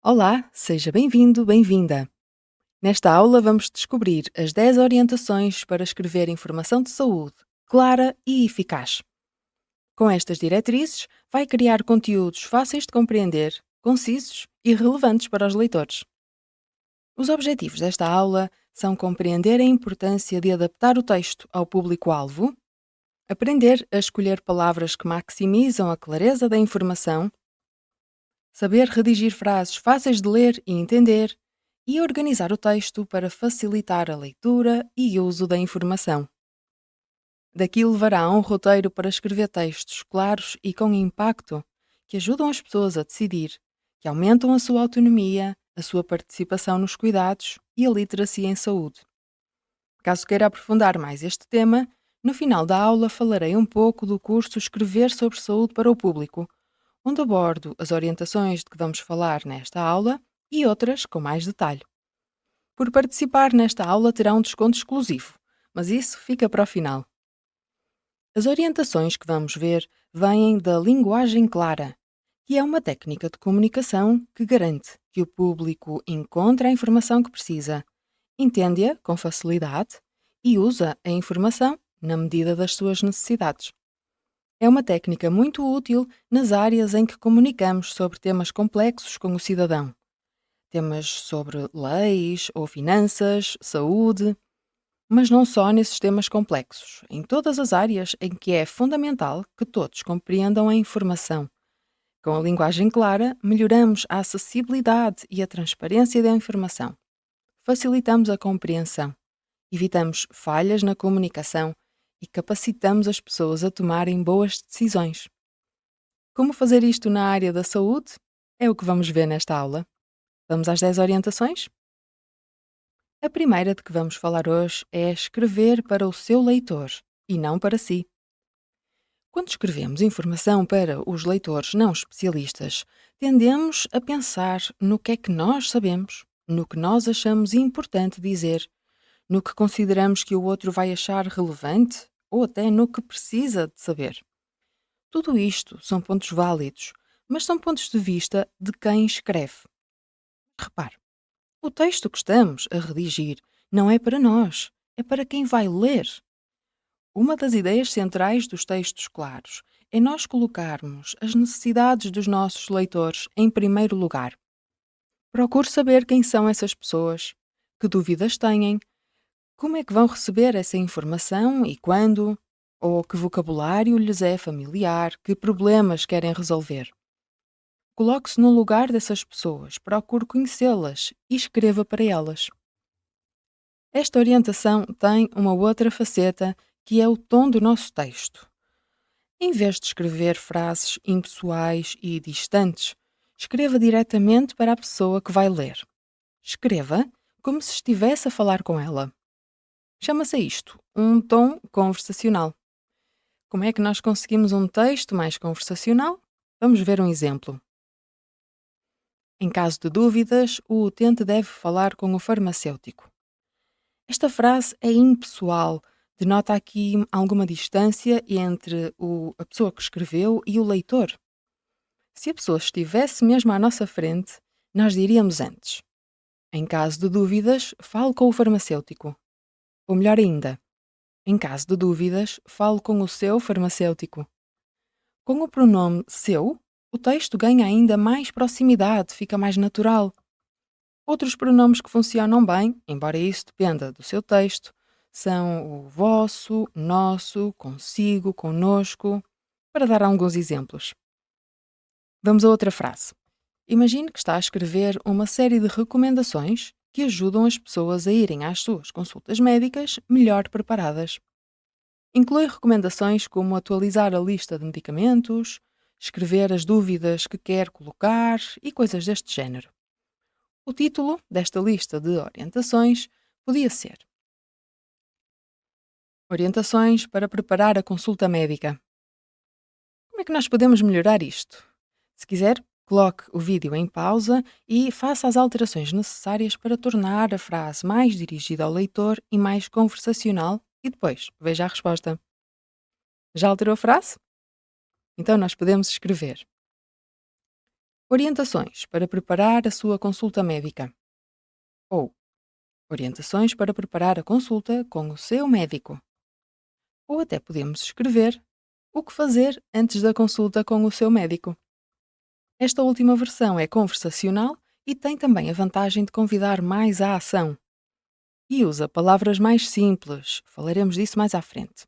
Olá, seja bem-vindo, bem-vinda. Nesta aula vamos descobrir as 10 orientações para escrever informação de saúde clara e eficaz. Com estas diretrizes, vai criar conteúdos fáceis de compreender, concisos e relevantes para os leitores. Os objetivos desta aula são compreender a importância de adaptar o texto ao público-alvo, aprender a escolher palavras que maximizam a clareza da informação, saber redigir frases fáceis de ler e entender e organizar o texto para facilitar a leitura e uso da informação. Daqui levará a um roteiro para escrever textos claros e com impacto que ajudam as pessoas a decidir, que aumentam a sua autonomia, a sua participação nos cuidados e a literacia em saúde. Caso queira aprofundar mais este tema, no final da aula falarei um pouco do curso Escrever sobre Saúde para o Público, onde abordo as orientações de que vamos falar nesta aula e outras com mais detalhe. Por participar nesta aula terá um desconto exclusivo, mas isso fica para o final. As orientações que vamos ver vêm da linguagem clara, que é uma técnica de comunicação que garante que o público encontra a informação que precisa, entende-a com facilidade e usa a informação na medida das suas necessidades. É uma técnica muito útil nas áreas em que comunicamos sobre temas complexos com o cidadão. Temas sobre leis ou finanças, saúde, mas não só nesses temas complexos, em todas as áreas em que é fundamental que todos compreendam a informação. Com a linguagem clara, melhoramos a acessibilidade e a transparência da informação. Facilitamos a compreensão, evitamos falhas na comunicação e capacitamos as pessoas a tomarem boas decisões. Como fazer isto na área da saúde? É o que vamos ver nesta aula. Vamos às 10 orientações? A primeira de que vamos falar hoje é escrever para o seu leitor e não para si. Quando escrevemos informação para os leitores não especialistas, tendemos a pensar no que é que nós sabemos, no que nós achamos importante dizer, no que consideramos que o outro vai achar relevante ou até no que precisa de saber. Tudo isto são pontos válidos, mas são pontos de vista de quem escreve. Repare, o texto que estamos a redigir não é para nós, é para quem vai ler. Uma das ideias centrais dos textos claros é nós colocarmos as necessidades dos nossos leitores em primeiro lugar. Procure saber quem são essas pessoas, que dúvidas têm, como é que vão receber essa informação e quando, ou que vocabulário lhes é familiar, que problemas querem resolver. Coloque-se no lugar dessas pessoas, procure conhecê-las e escreva para elas. Esta orientação tem uma outra faceta que é o tom do nosso texto. Em vez de escrever frases impessoais e distantes, escreva diretamente para a pessoa que vai ler. Escreva como se estivesse a falar com ela. Chama-se isto um tom conversacional. Como é que nós conseguimos um texto mais conversacional? Vamos ver um exemplo. Em caso de dúvidas, o utente deve falar com o farmacêutico. Esta frase é impessoal, denota aqui alguma distância entre a pessoa que escreveu e o leitor. Se a pessoa estivesse mesmo à nossa frente, nós diríamos antes: em caso de dúvidas, fale com o farmacêutico. Ou melhor ainda, em caso de dúvidas, fale com o seu farmacêutico. Com o pronome seu, o texto ganha ainda mais proximidade, fica mais natural. Outros pronomes que funcionam bem, embora isso dependa do seu texto, são o vosso, nosso, consigo, conosco, para dar alguns exemplos. Vamos a outra frase. Imagine que está a escrever uma série de recomendações que ajudam as pessoas a irem às suas consultas médicas melhor preparadas. Inclui recomendações como atualizar a lista de medicamentos, escrever as dúvidas que quer colocar e coisas deste género. O título desta lista de orientações podia ser Orientações para preparar a consulta médica. Como é que nós podemos melhorar isto? Se quiser, coloque o vídeo em pausa e faça as alterações necessárias para tornar a frase mais dirigida ao leitor e mais conversacional e depois veja a resposta. Já alterou a frase? Então nós podemos escrever: Orientações para preparar a sua consulta médica. Ou orientações para preparar a consulta com o seu médico. Ou até podemos escrever o que fazer antes da consulta com o seu médico. Esta última versão é conversacional e tem também a vantagem de convidar mais à ação. E usa palavras mais simples. Falaremos disso mais à frente.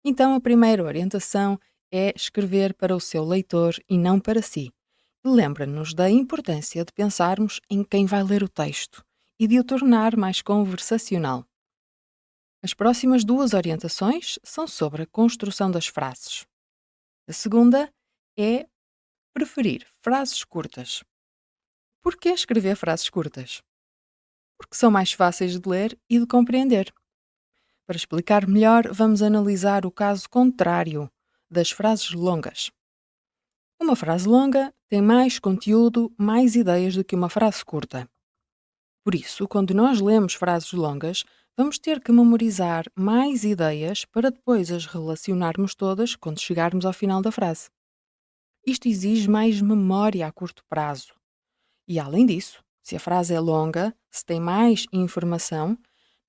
Então, a primeira orientação é escrever para o seu leitor e não para si. E lembra-nos da importância de pensarmos em quem vai ler o texto e de o tornar mais conversacional. As próximas duas orientações são sobre a construção das frases. A segunda é preferir frases curtas. Por que escrever frases curtas? Porque são mais fáceis de ler e de compreender. Para explicar melhor, vamos analisar o caso contrário das frases longas. Uma frase longa tem mais conteúdo, mais ideias do que uma frase curta. Por isso, quando nós lemos frases longas, vamos ter que memorizar mais ideias para depois as relacionarmos todas quando chegarmos ao final da frase. Isto exige mais memória a curto prazo. E além disso, se a frase é longa, se tem mais informação,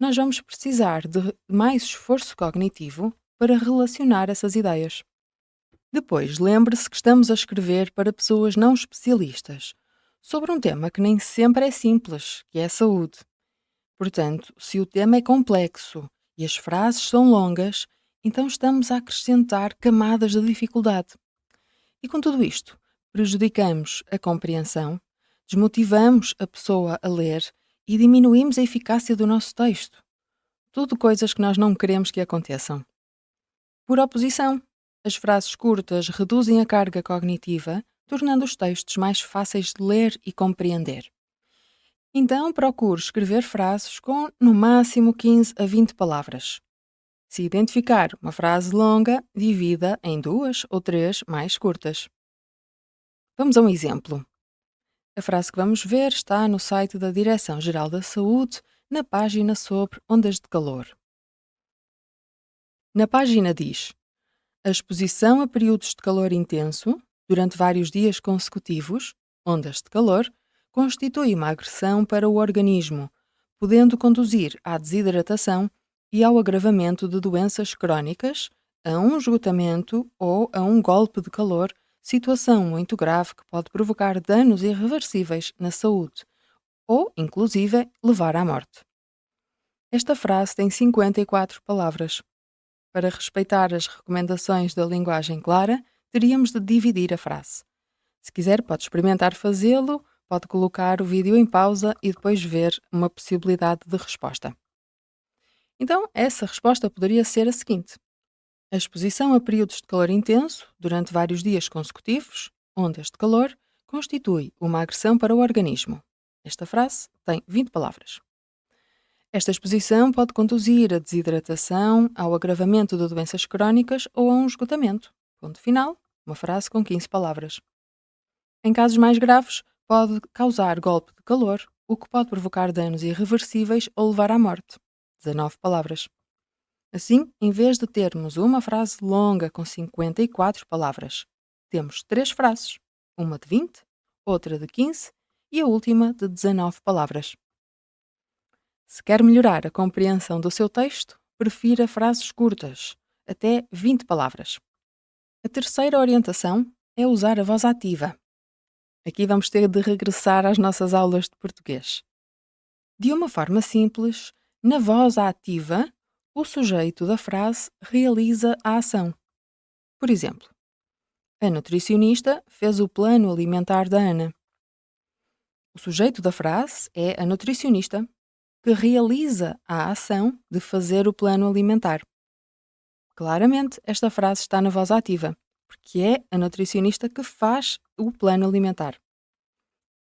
nós vamos precisar de mais esforço cognitivo para relacionar essas ideias. Depois, lembre-se que estamos a escrever para pessoas não especialistas, sobre um tema que nem sempre é simples, que é a saúde. Portanto, se o tema é complexo e as frases são longas, então estamos a acrescentar camadas de dificuldade. E com tudo isto, prejudicamos a compreensão, desmotivamos a pessoa a ler e diminuímos a eficácia do nosso texto. Tudo coisas que nós não queremos que aconteçam. Por oposição, as frases curtas reduzem a carga cognitiva, tornando os textos mais fáceis de ler e compreender. Então, procure escrever frases com, no máximo, 15 a 20 palavras. Se identificar uma frase longa, divida em 2 ou 3 mais curtas. Vamos a um exemplo. A frase que vamos ver está no site da Direção-Geral da Saúde, na página sobre ondas de calor. Na página diz: a exposição a períodos de calor intenso, durante vários dias consecutivos, ondas de calor, constitui uma agressão para o organismo, podendo conduzir à desidratação e ao agravamento de doenças crónicas, a um esgotamento ou a um golpe de calor, situação muito grave que pode provocar danos irreversíveis na saúde ou, inclusive, levar à morte. Esta frase tem 54 palavras. Para respeitar as recomendações da linguagem clara, teríamos de dividir a frase. Se quiser, pode experimentar fazê-lo, pode colocar o vídeo em pausa e depois ver uma possibilidade de resposta. Então, essa resposta poderia ser a seguinte: a exposição a períodos de calor intenso, durante vários dias consecutivos, ondas de calor, constitui uma agressão para o organismo. Esta frase tem 20 palavras. Esta exposição pode conduzir à desidratação, ao agravamento de doenças crónicas ou a um esgotamento. Ponto final, uma frase com 15 palavras. Em casos mais graves, pode causar golpe de calor, o que pode provocar danos irreversíveis ou levar à morte. 19 palavras. Assim, em vez de termos uma frase longa com 54 palavras, temos 3 frases, uma de 20, outra de 15 e a última de 19 palavras. Se quer melhorar a compreensão do seu texto, prefira frases curtas, até 20 palavras. A terceira orientação é usar a voz ativa. Aqui vamos ter de regressar às nossas aulas de português. De uma forma simples, na voz ativa, o sujeito da frase realiza a ação. Por exemplo, a nutricionista fez o plano alimentar da Ana. O sujeito da frase é a nutricionista, que realiza a ação de fazer o plano alimentar. Claramente, esta frase está na voz ativa, porque é a nutricionista que faz o plano alimentar.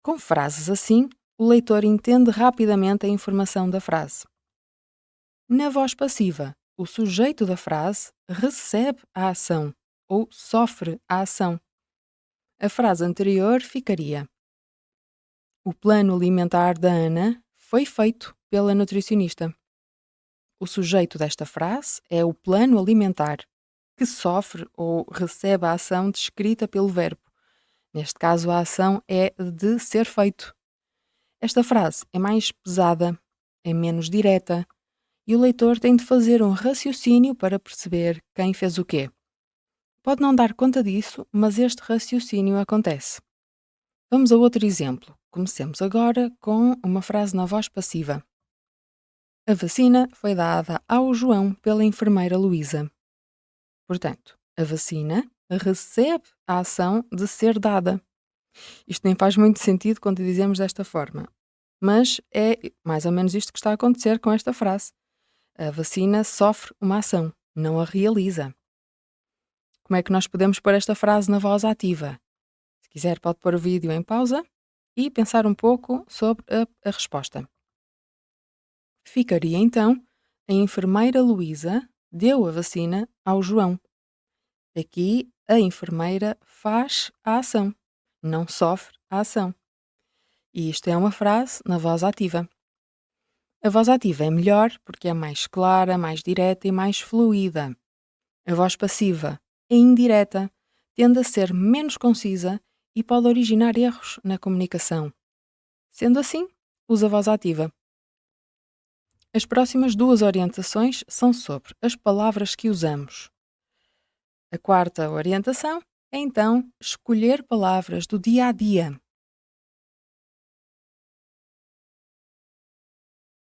Com frases assim, o leitor entende rapidamente a informação da frase. Na voz passiva, o sujeito da frase recebe a ação ou sofre a ação. A frase anterior ficaria: o plano alimentar da Ana foi feito pela nutricionista. O sujeito desta frase é o plano alimentar, que sofre ou recebe a ação descrita pelo verbo. Neste caso, a ação é de ser feito. Esta frase é mais pesada, é menos direta e o leitor tem de fazer um raciocínio para perceber quem fez o quê. Pode não dar conta disso, mas este raciocínio acontece. Vamos a outro exemplo. Comecemos agora com uma frase na voz passiva. A vacina foi dada ao João pela enfermeira Luísa. Portanto, a vacina recebe a ação de ser dada. Isto nem faz muito sentido quando dizemos desta forma, mas é mais ou menos isto que está a acontecer com esta frase. A vacina sofre uma ação, não a realiza. Como é que nós podemos pôr esta frase na voz ativa? Se quiser, pode pôr o vídeo em pausa e pensar um pouco sobre a resposta. Ficaria então: a enfermeira Luísa deu a vacina ao João. Aqui, a enfermeira faz a ação, não sofre a ação. E isto é uma frase na voz ativa. A voz ativa é melhor porque é mais clara, mais direta e mais fluida. A voz passiva é indireta, tende a ser menos concisa e pode originar erros na comunicação. Sendo assim, use a voz ativa. As próximas duas orientações são sobre as palavras que usamos. A quarta orientação é então escolher palavras do dia a dia.